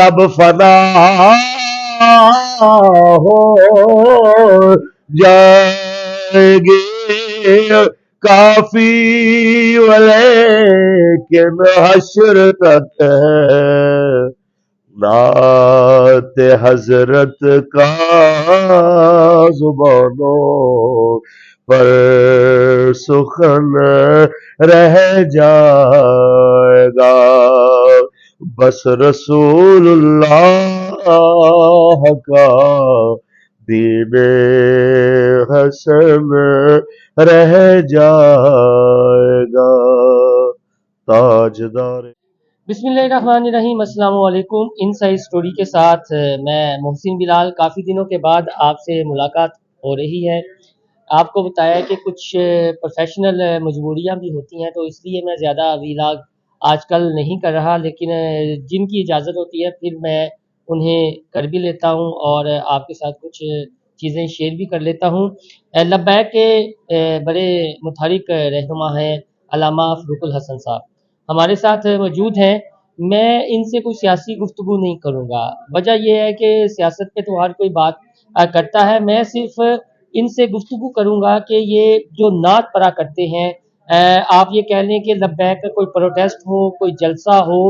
तब फना हो जाएंगे काफी लेकिन हश्र तक नात हजरत का जुबानों पर सुखन रह जाएगा बस रसूलुल्लाह का दीने हसन रह जाएगा ताजदार। बिस्मिल्लाहिर्रहमानिर्रहीम। अस्सलाम वालेकुम। इनसाइड स्टोरी के साथ मैं मोहसिन बिलाल। काफ़ी दिनों के बाद आपसे मुलाकात हो रही है। आपको बताया कि कुछ प्रोफेशनल मजबूरियां भी होती हैं, तो इसलिए मैं ज़्यादा व्लॉग आजकल नहीं कर रहा, लेकिन जिनकी इजाज़त होती है फिर मैं उन्हें कर भी लेता हूं और आपके साथ कुछ चीज़ें शेयर भी कर लेता हूं। लब्बैक के बड़े मुतहरिक रहनुमा हैं अल्लामा फ़रूकुल हसन साहब, हमारे साथ मौजूद हैं। मैं इनसे कोई सियासी गुफ्तगू नहीं करूँगा। वजह यह है कि सियासत पे तो हर कोई बात करता है। मैं सिर्फ इनसे गुफ्तगू करूँगा कि ये जो नात पढ़ा करते हैं, आप ये कह लें कि लब्बैक का कोई प्रोटेस्ट हो, कोई जलसा हो,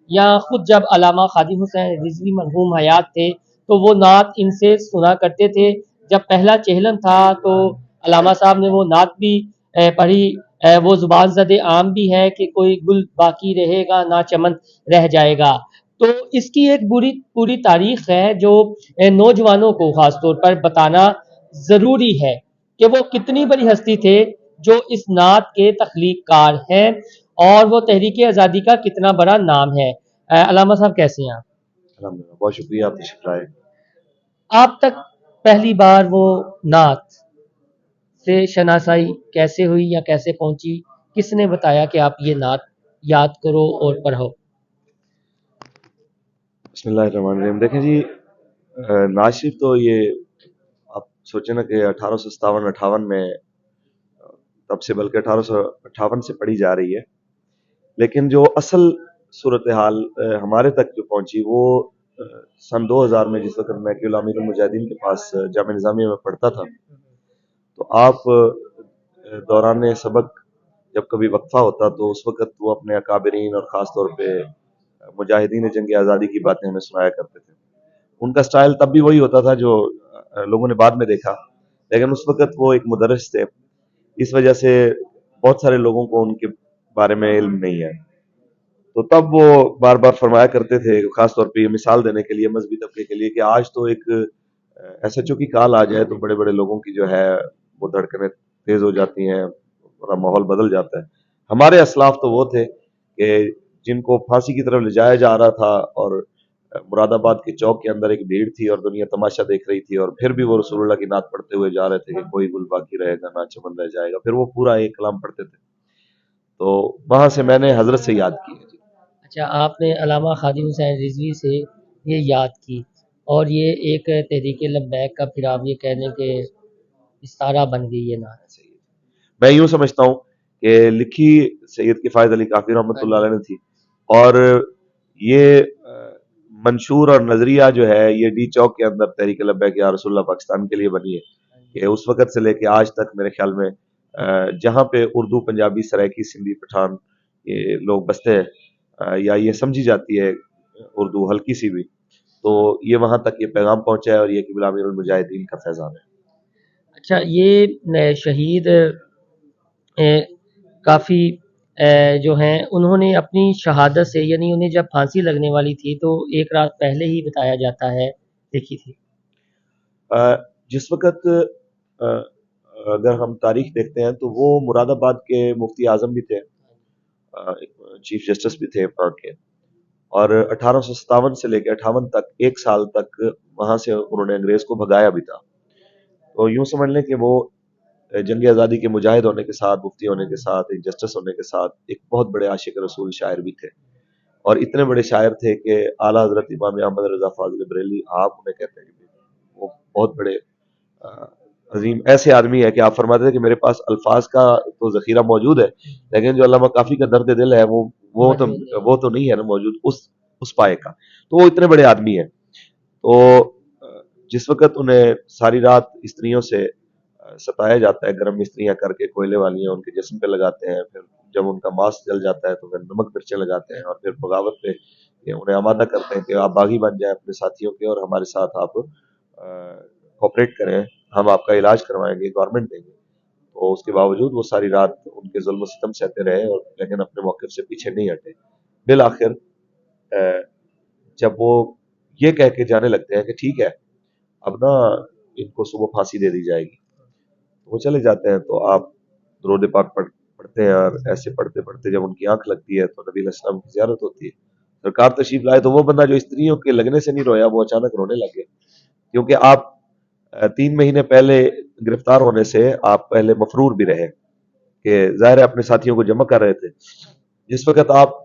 या खुद जब अल्लामा खादी हुसैन रिजवी मरहूम हयात थे तो वो नात इनसे सुना करते थे। जब पहला चेहलम था तो अल्लामा साहब ने वो नात भी पढ़ी। वो जुबान ज़द आम भी है कि कोई गुल बाकी रहेगा ना चमन रह जाएगा। तो इसकी एक पूरी तारीख है जो नौजवानों को खास तौर पर बताना ज़रूरी है कि वो कितनी बड़ी हस्ती थे जो इस नात के तख्लीक़कार हैं और वो तहरीक आज़ादी का कितना बड़ा नाम है। अल्लामा साहब कैसे हैं आप? अल्हम्दुलिल्लाह, बहुत शुक्रिया, आप तशरीफ लाए। आप तक पहली बार वो नात से शनासाई कैसे हुई या कैसे पहुंची? किसने बताया कि आप ये नात याद करो और पढ़ो? बिस्मिल्लाहिर्रहमानिर्रहीम। देखें जी, नाज शरीफ तो ये आप सोचें ना कि 1857-58 में, तब से बल्कि 1858 से पढ़ी जा रही है, लेकिन जो असल सूरत हाल हमारे तक जो पहुंची वो सन 2000 में, जिस वक्त मैं अकील अमीरुल मुजाहिदीन के पास जामिया निज़ामिया में पढ़ता था, तो आप दौरान सबक जब कभी वक्फा होता तो उस वक्त वो अपने अकाबरीन और ख़ास तौर पे मुजाहिदीन जंग आज़ादी की बातें हमें सुनाया करते थे। उनका स्टाइल तब भी वही होता था जो लोगों ने बाद में देखा, लेकिन उस वक्त वो एक मुदर्रिस थे, इस वजह से बहुत सारे लोगों को उनके बारे में इल्म नहीं है। तो तब वो बार बार फरमाया करते थे, खास तौर पे ये मिसाल देने के लिए मजहबी तबके के लिए, कि आज तो एक ऐसा चूंकि काल आ जाए तो बड़े बड़े लोगों की जो है वो धड़कनें तेज हो जाती हैं, पूरा माहौल बदल जाता है। हमारे असलाफ तो वो थे कि जिनको फांसी की तरफ ले जाया जा रहा था और मुरादाबाद के चौक के अंदर एक भीड़ थी और दुनिया तमाशा देख रही थी, और फिर भी वो रसूलुल्लाह की नात पढ़ते हुए जा रहे थे कि कोई गुल बाकी रहेगा ना चमन रह जाएगा। फिर वो पूरा एक कलाम पढ़ते थे, तो वहां से मैंने हजरत से याद की। अच्छा, आपने अल्लामा खादिम हुसैन रिजवी से ये याद की और ये एक तहरीक लब्बैक का फिर आप ये कह दें कि इस्तारा बन गई है नात। मैं यूं समझता हूँ कि लिखी सैयद किफायत अली काफी रहमतुल्लाह अलैह ने थी, और ये मंशूर और नजरिया जो है ये डी चौक के अंदर तहरीक लब्बैक या रसूलुल्लाह पाकिस्तान के लिए बनी है, कि उस वक्त से लेके आज तक मेरे ख्याल में जहाँ पे उर्दू, पंजाबी, सराइकी, सिंधी, पठान ये लोग बसते हैं, या ये समझी जाती है उर्दू हल्की सी भी, तो ये वहां तक ये पैगाम पहुंचा है और ये क़िबला अमीरुल मुजाहिदीन का फैजान है। अच्छा, ये शहीद काफ़ी जो हैं उन्होंने अपनी शहादत से, यानी उन्हें जब फांसी लगने वाली थी तो एक रात पहले ही बताया जाता है लिखी थी। जिस वक्त अगर हम तारीख देखते हैं तो वो मुरादाबाद के मुफ्ती आजम भी थे, चीफ जस्टिस भी थे वहाँ के, और 1857 से लेकर 58 तक, एक साल तक वहां से उन्होंने अंग्रेज को भगाया भी था। तो यूं समझ लें कि वो जंग आज़ादी के मुजाहिद होने के साथ, मुफ्ती होने के साथ, एक जस्टिस होने के साथ, एक बहुत बड़े आशिक रसूल शायर भी थे, और इतने बड़े शायर थे कि आला हजरत इमाम अहमद रजा फाजिल बरेली, आप उन्हें कहते हैं कि वो बहुत बड़े अजीम ऐसे आदमी है कि आप फरमाते थे कि मेरे पास अल्फाज का तो जखीरा मौजूद है, लेकिन जो अल्लामा काफी का दर्द दिल है वो तो नहीं है ना मौजूद। उस उस पाए का, तो वो इतने बड़े आदमी हैं। तो जिस वक्त उन्हें सारी रात स्त्रियों से सताया जाता है, गर्म स्त्रियां करके कोयले वाली हैं उनके जिस्म पे लगाते हैं, फिर जब उनका मांस जल जाता है तो फिर नमक मिर्चें लगाते हैं, और फिर बगावत पे ये उन्हें आमादा करते हैं कि आप बागी बन जाएं अपने साथियों के और हमारे साथ आप कोऑपरेट करें, हम आपका इलाज करवाएंगे, गवर्नमेंट देंगे। तो उसके बावजूद वो सारी रात उनके जुल्म सितम सहते रहे, और लेकिन अपने मौक़िफ़ से पीछे नहीं हटे। बिल आखिर जब वो ये कह के जाने लगते हैं कि ठीक है, अब ना इनको सुबह फांसी दे दी जाएगी, वो चले जाते हैं। तो आप दरूद पाक पढ़ते हैं, और ऐसे पढ़ते पढ़ते जब उनकी आंख लगती है तो नबी अलैहिस्सलाम की ज़ियारत होती है, सरकार तशरीफ लाए। तो वो बंदा जो स्त्रियों के लगने से नहीं रोया, वो अचानक रोने लग गया, क्योंकि आप 3 महीने पहले गिरफ्तार होने से आप पहले मफरूर भी रहे, कि ज़ाहिर है अपने साथियों को जमा कर रहे थे। जिस वक्त आप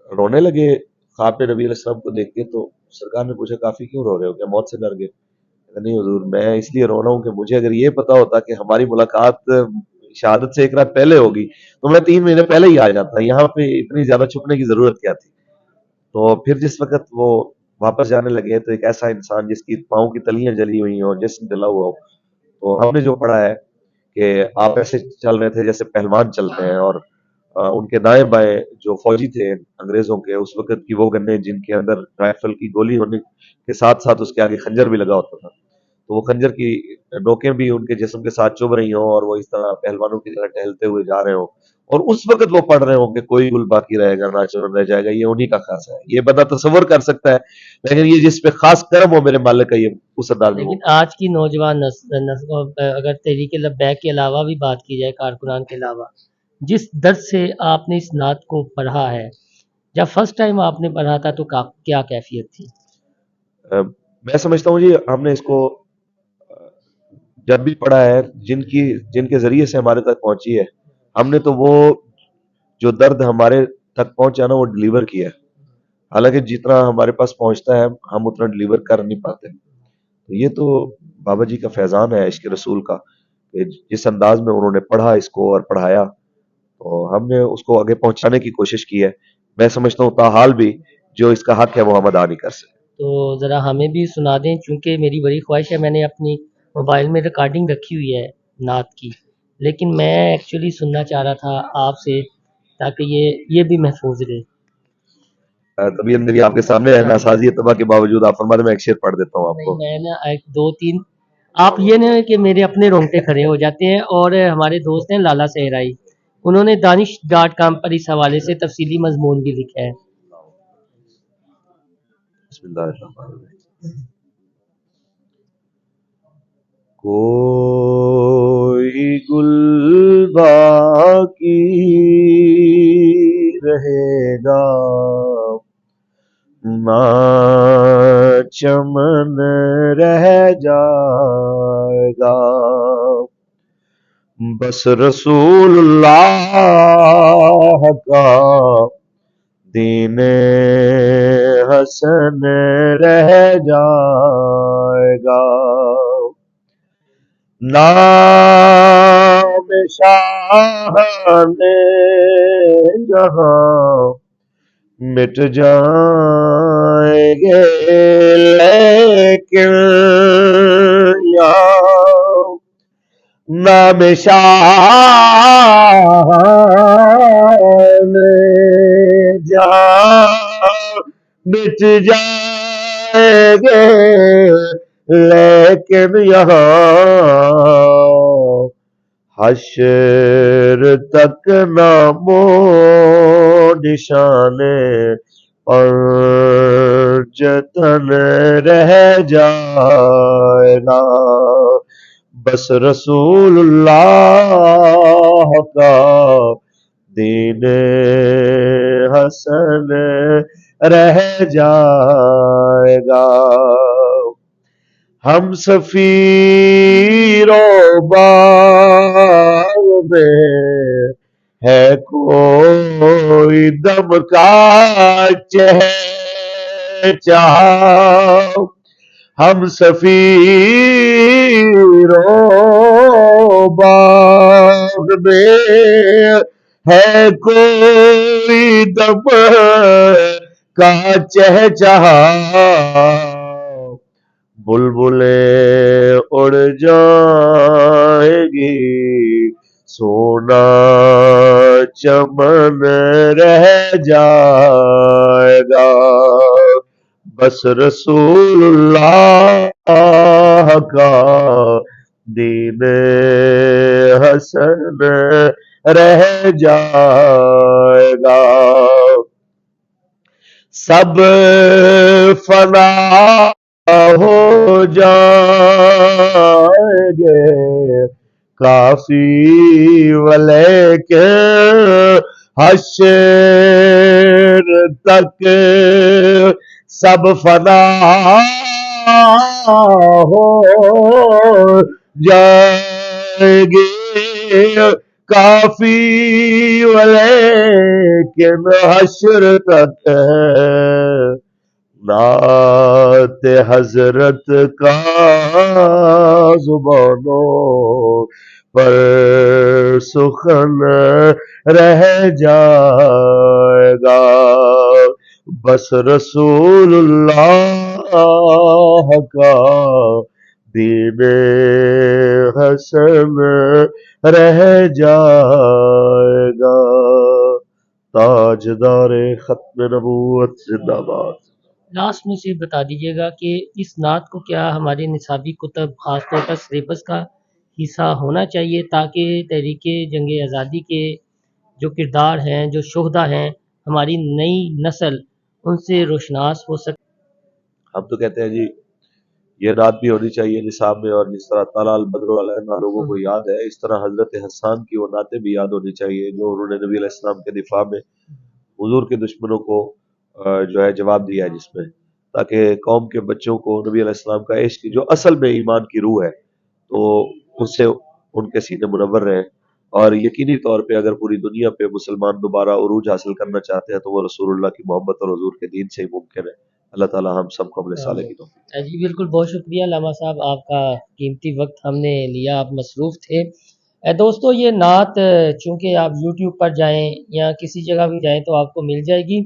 रोने लगे ख्वाब में नबी अलैहिस्सलाम को देख के, तो सरकार ने पूछा काफी क्यों रो रहे हो, क्या मौत से डर गए? नहीं हुजूर, मैं इसलिए रो रहा हूँ कि मुझे अगर ये पता होता कि हमारी मुलाकात शहादत से एक रात पहले होगी तो मैं 3 महीने पहले ही आ जाता, यहाँ पे इतनी ज्यादा छुपने की जरूरत क्या थी। तो फिर जिस वक्त वो वापस जाने लगे, तो एक ऐसा इंसान जिसकी पाँव की तलियां जली हुई हो, जिस्म जला हुआ हो, तो हमने जो पढ़ा है कि आप ऐसे चल रहे थे जैसे पहलवान चलते हैं, और उनके दाएं बाएं जो फौजी थे अंग्रेजों के उस वक्त की वो गन्ने, जिनके अंदर राइफल की गोली होने के साथ साथ उसके आगे खंजर भी लगा होता था, तो वो खंजर की नोकें भी उनके जिस्म के साथ चुभ रही हों, और वो इस तरह पहलवानों की तरह टहलते हुए जा रहे हों, और उस वक्त वो पढ़ रहे हों कि कोई गुल बाकी रहेगा ना चुन रह जाएगा, ये उन्हीं का खासा है। ये बंदा तसव्वुर कर सकता है, लेकिन ये जिस पे खास करम हो मेरे मालिक का, ये उस अंदाज में लेकिन आज की नौजवान नस्ल अगर तहरीक लब्बैक के अलावा भी बात की जाए, कारकुनान के अलावा, जिस दर्द से आपने इस नात को पढ़ा है, जब फर्स्ट टाइम आपने पढ़ा था तो क्या कैफियत थी? मैं समझता हूँ जी, हमने इसको जब भी पढ़ा है, जिनके जरिए से हमारे तक पहुंची है, हमने तो वो जो दर्द हमारे तक पहुंचा ना, वो डिलीवर किया है। हालांकि जितना हमारे पास पहुंचता है हम उतना डिलीवर कर नहीं पाते। तो ये तो बाबा जी का फैजान है इश्क रसूल का, कि जिस अंदाज में उन्होंने पढ़ा इसको और पढ़ाया, तो हमने उसको आगे पहुंचाने की कोशिश की है। मैं समझता हूँ ताहाल भी जो इसका हक है वो हम अदा नहीं कर सकते। तो ज़रा हमें भी सुना दें, चूँकि मेरी बड़ी ख्वाहिश है, मैंने अपनी मोबाइल में रिकॉर्डिंग रखी हुई है नात की, लेकिन मैं एक्चुअली सुनना चाह रहा था आपसे, ताकि ये भी महफूज रहे। तभी अंदर आपके सामने है, नासाजी तबाह के बावजूद आप फरमा दें, मैं एक शेर पढ़ देता हूँ नहीं, आपको। मैं ना एक दो तीन, आप ये ना कि मेरे अपने रोंगटे खड़े हो जाते हैं। और हमारे दोस्त हैं लाला सहराई, उन्होंने दानिश.com पर इस हवाले से तफसीली मजमून भी लिखा है। कोई गुल बाकी रहेगा ना चमन रह जाएगा, बस रसूलुल्लाह का दीने हसन रह जाएगा, नाम शाहने जहां मिट जाएंगे, लेकिन यहाँ नाम शाहने जहां मिट जाएंगे, लेकिन यहाँ हश्र तक नामो निशाने और जतन रह जाएगा, बस रसूलुल्लाह का दीने हसन रह जाएगा। हम सफीरो बाग में है कोई दम का चहचहा, हम सफीरो बाग में ہے کوئی دم کا چہچہا بلبلیں اڑ جائے گی سونا چمن رہ جائے گا بس رسول اللہ کا دین حسن رہ جائے گا سب فنا ہو جائیں گے کافی ولیکن حشر تک سب فنا ہو جائیں گے کافی ولیکن حشر تک نعت حضرت کا زبانوں پر سخن رہ جائے گا بس رسول اللہ کا دین حسن رہ جائے گا تاجدار ختم نبوت زندہ باد لاسٹ میں سے بتا دیجیے گا کہ اس نعت کو کیا ہمارے نصابی کتب خاص طور پر سلیبس کا حصہ ہونا چاہیے تاکہ تحریک جنگ آزادی کے جو کردار ہیں جو شہدا ہیں ہماری نئی نسل ان سے روشناس ہو سکے ہم تو کہتے ہیں جی یہ نعت بھی ہونی چاہیے نصاب میں اور جس طرح طلع البدر علینا لوگوں کو یاد ہے اس طرح حضرت حسان کی وہ نعتیں بھی یاد ہونی چاہیے جو انہوں نے نبی علیہ السلام کے دفاع میں حضور کے دشمنوں کو جو ہے جواب دیا ہے جس میں تاکہ قوم کے بچوں کو نبی علیہ السلام کا عشق جو اصل میں ایمان کی روح ہے تو اس سے ان کے سینے منور رہے اور یقینی طور پہ اگر پوری دنیا پہ مسلمان دوبارہ عروج حاصل کرنا چاہتے ہیں تو وہ رسول اللہ کی محبت اور حضور کے دین سے ہی ممکن ہے اللہ تعالی ہم سب کو عمل صالح کی توفیق جی بالکل بہت شکریہ علامہ صاحب آپ کا قیمتی وقت ہم نے لیا آپ مصروف تھے دوستو یہ نعت چونکہ آپ یوٹیوب پر جائیں یا کسی جگہ بھی جائیں تو آپ کو مل جائے گی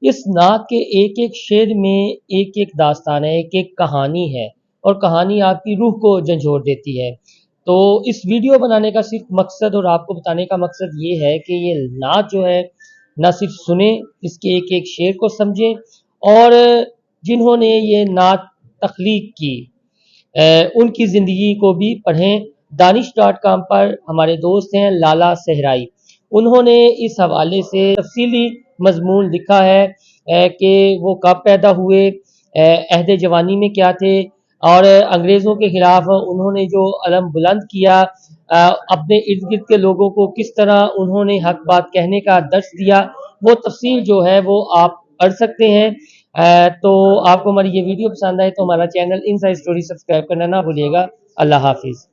اس نعت کے ایک ایک شعر میں ایک ایک داستان ہے ایک ایک کہانی ہے اور کہانی آپ کی روح کو جھنجھوڑ دیتی ہے تو اس ویڈیو بنانے کا صرف مقصد اور آپ کو بتانے کا مقصد یہ ہے کہ یہ نعت جو ہے نہ صرف سنیں اس کے ایک ایک شعر کو سمجھیں اور جنہوں نے یہ نعت تخلیق کی ان کی زندگی کو بھی پڑھیں دانش.com پر ہمارے دوست ہیں لالا صحرائی انہوں نے اس حوالے سے تفصیلی مضمون لکھا ہے کہ وہ کب پیدا ہوئے عہد جوانی میں کیا تھے اور انگریزوں کے خلاف انہوں نے جو علم بلند کیا اپنے ارد گرد کے لوگوں کو کس طرح انہوں نے حق بات کہنے کا درس دیا وہ تفصیل جو ہے وہ آپ پڑھ سکتے ہیں تو آپ کو ہماری یہ ویڈیو پسند آئے تو ہمارا چینل انسائیڈ اسٹوری سبسکرائب کرنا نہ بھولیے گا اللہ حافظ